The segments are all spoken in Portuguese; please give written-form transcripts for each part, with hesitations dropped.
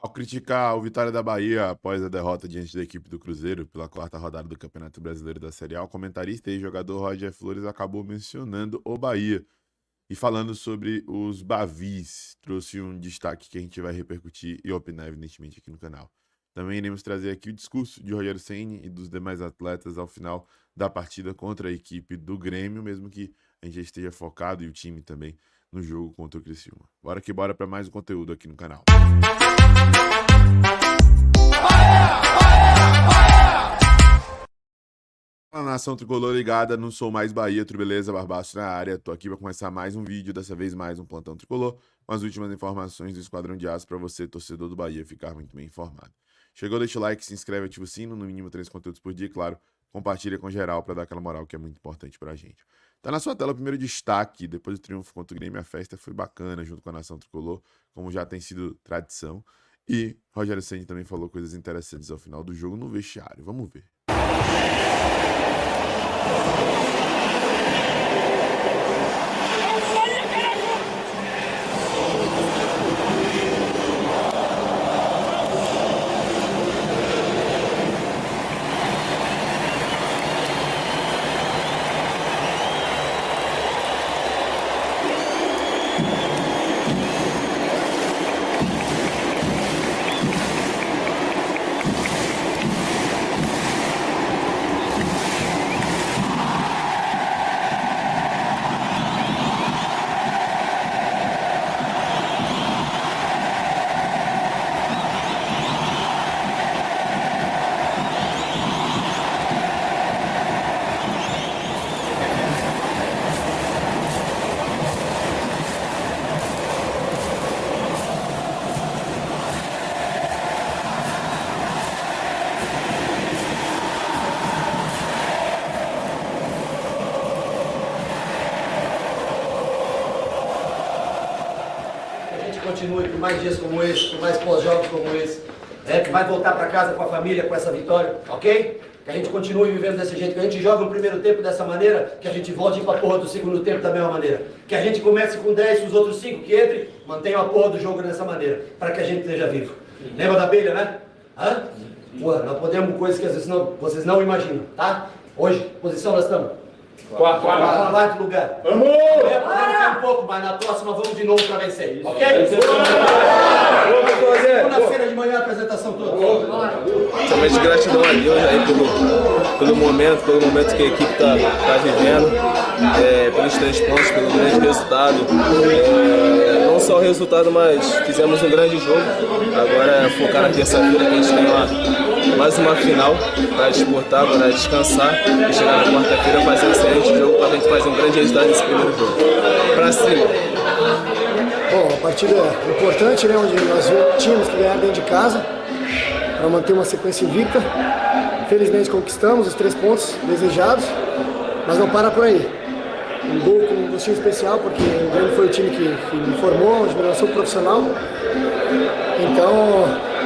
Ao criticar o Vitória da Bahia após a derrota diante da equipe do Cruzeiro pela quarta rodada do Campeonato Brasileiro da Série A, o comentarista e jogador Roger Flores acabou mencionando o Bahia e falando sobre os Bavis. Trouxe um destaque que a gente vai repercutir e opinar, evidentemente, aqui no canal. Também iremos trazer aqui o discurso de Rogério Ceni e dos demais atletas ao final da partida contra a equipe do Grêmio, mesmo que a gente já esteja focado e o time também no jogo contra o Criciúma. Bora que bora para mais um conteúdo aqui no canal. Fala, nação tricolor ligada, não sou mais Bahia, tudo beleza? Barbaço na área, tô aqui para começar mais um vídeo, dessa vez mais um plantão tricolor, com as últimas informações do Esquadrão de Aço para você, torcedor do Bahia, ficar muito bem informado. Chegou, deixa o like, se inscreve, ativa o sino, no mínimo 3 conteúdos por dia, e claro, compartilha com geral para dar aquela moral que é muito importante pra gente. Tá na sua tela o primeiro destaque, depois do triunfo contra o Grêmio, a festa foi bacana junto com a nação tricolor, como já tem sido tradição, e Rogério Ceni também falou coisas interessantes ao final do jogo no vestiário, vamos ver. Continue por mais dias como esse, por mais pós-jogos como esse, que vai voltar para casa com a família com essa vitória, ok? Que a gente continue vivendo desse jeito, que a gente joga o primeiro tempo dessa maneira, que a gente volte para a porra do segundo tempo da mesma maneira. Que a gente comece com 10 e os outros 5 que entrem, mantenham a porra do jogo dessa maneira, para que a gente esteja vivo. Lembra da abelha, né? Hã? Porra, nós podemos coisas que às vezes vocês não imaginam, tá? Hoje, posição nós estamos? Quarto lugar. Vamos! Podemos cair um pouco, mas na próxima vamos de novo para vencer. Ok? Segunda-feira de manhã a apresentação toda. Somente gratidão a Deus aí pelo momento que a equipe está vivendo, pelos 3 pontos, pelo grande resultado. Não só o resultado, mas fizemos um grande jogo. Agora é focar na terça-feira que a gente tem lá mais uma final para disputar, para descansar e chegar na quarta-feira fazer um excelente jogo para a gente fazer um grande resultado nesse primeiro jogo. Pra cima! Bom, a partida importante, né, onde nós tínhamos que ganhar dentro de casa para manter uma sequência invicta. Felizmente conquistamos os 3 pontos desejados, mas não para por aí. Um gol com um gostinho especial, porque o Grêmio foi o time que me formou, onde me lançou profissional. Então,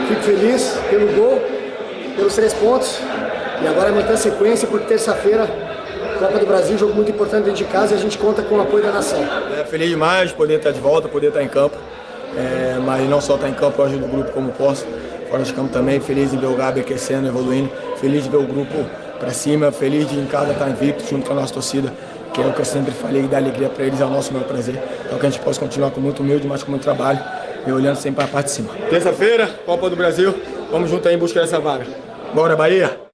fico feliz pelo gol, pelos 3 pontos, e agora é manter a sequência, porque terça-feira, Copa do Brasil, jogo muito importante dentro de casa, e a gente conta com o apoio da nação. Feliz demais de poder estar de volta, poder estar em campo, mas não só estar em campo, eu ajudo o grupo como posso, fora de campo também, feliz de ver o Gabi aquecendo, evoluindo, feliz de ver o grupo para cima, feliz de em casa estar invicto junto com a nossa torcida, que é o que eu sempre falei, dar alegria para eles é o nosso maior prazer. Então que a gente possa continuar com muito humilde, mas com muito trabalho e olhando sempre para a parte de cima. Terça-feira, Copa do Brasil, vamos junto aí em busca dessa vaga. Bora, Bahia!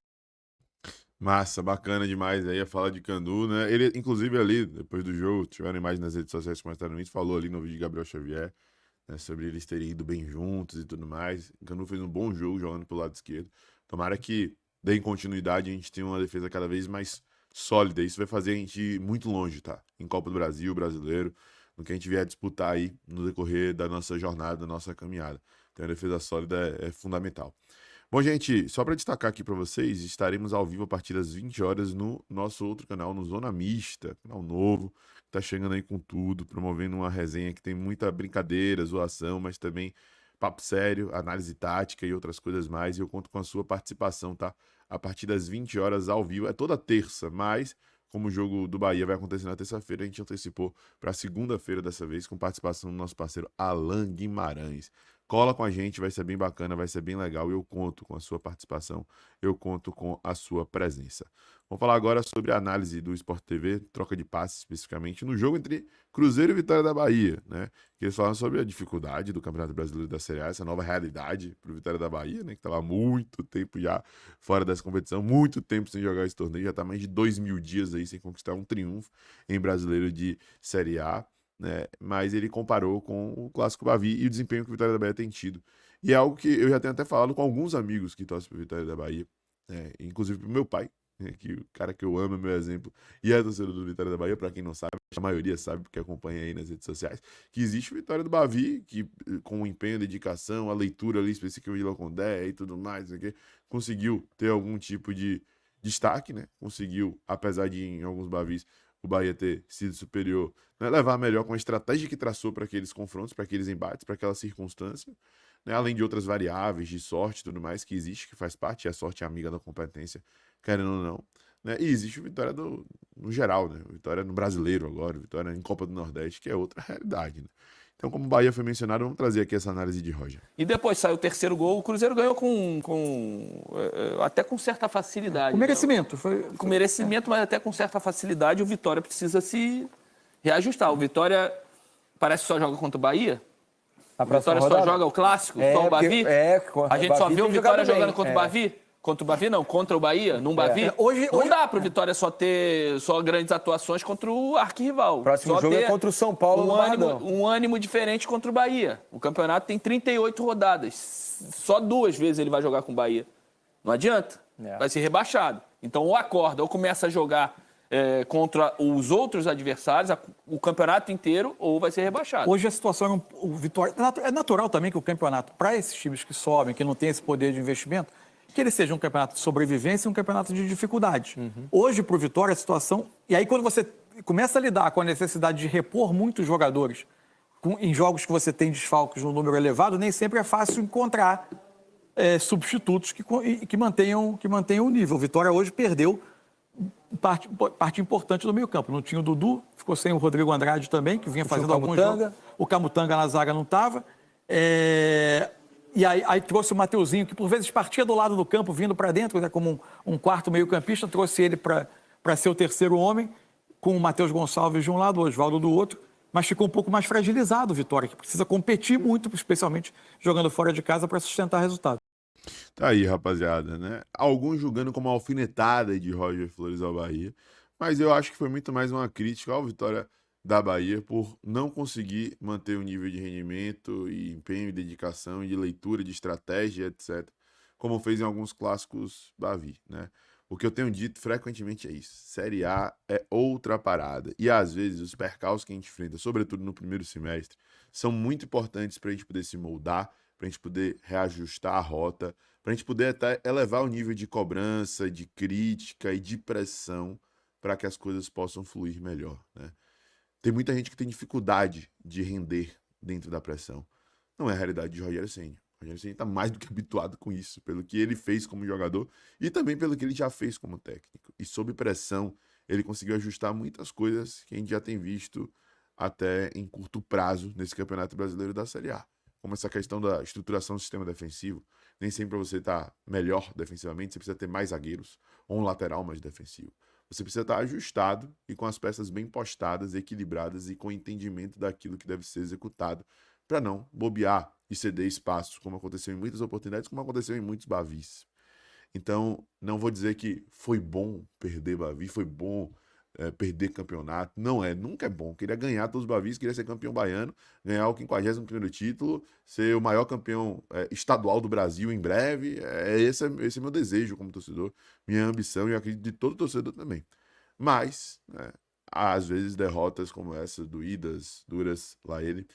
Massa, bacana demais aí a fala de Canu, né? Ele, inclusive, ali, depois do jogo, tiveram imagem nas redes sociais que comentaram isso, falou ali no vídeo de Gabriel Xavier, né, sobre eles terem ido bem juntos e tudo mais. Canu fez um bom jogo jogando pelo lado esquerdo. Tomara que deem continuidade e a gente tenha uma defesa cada vez mais sólida. Isso vai fazer a gente ir muito longe, tá? Em Copa do Brasil, brasileiro, no que a gente vier disputar aí no decorrer da nossa jornada, da nossa caminhada. Então a defesa sólida é fundamental. Bom, gente, só para destacar aqui para vocês, estaremos ao vivo a partir das 20 horas no nosso outro canal, no Zona Mista, canal novo, que tá chegando aí com tudo, promovendo uma resenha que tem muita brincadeira, zoação, mas também papo sério, análise tática e outras coisas mais, e eu conto com a sua participação, tá? A partir das 20 horas ao vivo, é toda terça, mas como o jogo do Bahia vai acontecer na terça-feira, a gente antecipou para segunda-feira dessa vez, com participação do nosso parceiro Alan Guimarães. Cola com a gente, vai ser bem bacana, vai ser bem legal e eu conto com a sua participação, eu conto com a sua presença. Vamos falar agora sobre a análise do Sport TV, troca de passes especificamente, no jogo entre Cruzeiro e Vitória da Bahia, né? Que eles falam sobre a dificuldade do Campeonato Brasileiro da Série A, essa nova realidade para o Vitória da Bahia, né? Que estava há muito tempo já fora dessa competição, muito tempo sem jogar esse torneio, já está mais de 2.000 dias aí sem conquistar um triunfo em Brasileiro de Série A. Né? Mas ele comparou com o Clássico Bavi e o desempenho que o Vitória da Bahia tem tido. E é algo que eu já tenho até falado com alguns amigos que torcem para o Vitória da Bahia, né? Inclusive para o meu pai, né? Que o cara que eu amo é meu exemplo, e é torcedor do Vitória da Bahia, para quem não sabe, a maioria sabe, porque acompanha aí nas redes sociais, que existe o Vitória do Bavi, que com o empenho, a dedicação, a leitura ali específica de Locondé e tudo mais, não sei o quê, conseguiu ter algum tipo de destaque, né? Conseguiu, apesar de em alguns Bavis o Bahia ter sido superior, né, levar melhor com a estratégia que traçou para aqueles confrontos, para aqueles embates, para aquela circunstância, né, além de outras variáveis de sorte e tudo mais que existe, que faz parte, e a sorte é amiga da competência, querendo ou não. Né, e existe o Vitória no geral, né, o Vitória no brasileiro agora, o Vitória em Copa do Nordeste, que é outra realidade. Né? Então, como o Bahia foi mencionado, vamos trazer aqui essa análise de Roger. E depois saiu o terceiro gol, o Cruzeiro ganhou até com certa facilidade. Com merecimento. Com merecimento, mas até com certa facilidade. O Vitória precisa se reajustar. O Vitória parece que só joga contra o Bahia. O Vitória só joga o Clássico, só o Bavi. A gente só vê o Vitória jogando contra o Bavi. Contra o Bavi, não, contra o Bahia, num Bavi. Hoje não dá pro Vitória só ter grandes atuações contra o arquirrival. Próximo jogo é contra o São Paulo um ânimo diferente contra o Bahia. O campeonato tem 38 rodadas. Só 2 vezes ele vai jogar com o Bahia. Não adianta. Vai ser rebaixado. Então, ou acorda, ou começa a jogar contra os outros adversários, o campeonato inteiro, ou vai ser rebaixado. Hoje a situação o Vitória... É natural também que o campeonato, para esses times que sobem, que não tem esse poder de investimento, que ele seja um campeonato de sobrevivência e um campeonato de dificuldade. Hoje, para o Vitória, a situação... E aí, quando você começa a lidar com a necessidade de repor muitos jogadores em jogos que você tem desfalques num número elevado, nem sempre é fácil encontrar substitutos que mantenham o nível. O Vitória hoje perdeu parte importante do meio campo. Não tinha o Dudu, ficou sem o Rodrigo Andrade também, que vinha fazendo alguns jogos. O Camutanga na zaga não estava. E aí trouxe o Mateuzinho, que por vezes partia do lado do campo, vindo para dentro, né, como um quarto meio-campista, trouxe ele para ser o terceiro homem, com o Matheus Gonçalves de um lado, o Oswaldo do outro, mas ficou um pouco mais fragilizado o Vitória, que precisa competir muito, especialmente jogando fora de casa, para sustentar resultado. Tá aí, rapaziada, né? Alguns julgando como uma alfinetada de Roger Flores ao Bahia, mas eu acho que foi muito mais uma crítica ao Vitória da Bahia por não conseguir manter o nível de rendimento e empenho e dedicação e de leitura de estratégia, etc., como fez em alguns clássicos Bavi, né? O que eu tenho dito frequentemente é isso. Série A é outra parada. E às vezes os percalços que a gente enfrenta, sobretudo no primeiro semestre, são muito importantes para a gente poder se moldar, para a gente poder reajustar a rota, para a gente poder até elevar o nível de cobrança, de crítica e de pressão para que as coisas possam fluir melhor, né? Tem muita gente que tem dificuldade de render dentro da pressão. Não é a realidade de Rogério Ceni. O Rogério Ceni está mais do que habituado com isso, pelo que ele fez como jogador e também pelo que ele já fez como técnico. E sob pressão, ele conseguiu ajustar muitas coisas que a gente já tem visto até em curto prazo nesse Campeonato Brasileiro da Série A. Como essa questão da estruturação do sistema defensivo. Nem sempre para você estar melhor defensivamente, você precisa ter mais zagueiros ou um lateral mais defensivo. Você precisa estar ajustado e com as peças bem postadas, equilibradas e com entendimento daquilo que deve ser executado para não bobear e ceder espaços, como aconteceu em muitas oportunidades, como aconteceu em muitos Bavis. Então, não vou dizer que foi bom perder Bavi, foi bom perder campeonato. Não é, nunca é bom. Queria ganhar todos os Bavis, queria ser campeão baiano, ganhar o 51º título, ser o maior campeão estadual do Brasil em breve. Esse é meu desejo como torcedor, minha ambição e eu acredito de todo torcedor também. Mas, às vezes, derrotas como essa, doídas, duras, lá ele,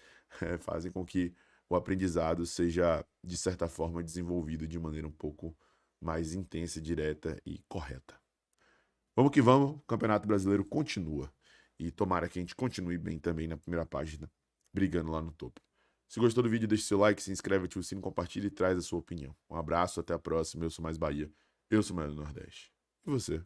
fazem com que o aprendizado seja, de certa forma, desenvolvido de maneira um pouco mais intensa, direta e correta. Vamos que vamos, o Campeonato Brasileiro continua. E tomara que a gente continue bem também na primeira página, brigando lá no topo. Se gostou do vídeo, deixe seu like, se inscreve, ativa o sino, compartilha e traz a sua opinião. Um abraço, até a próxima. Eu sou Mais Bahia, eu sou Mais do Nordeste. E você?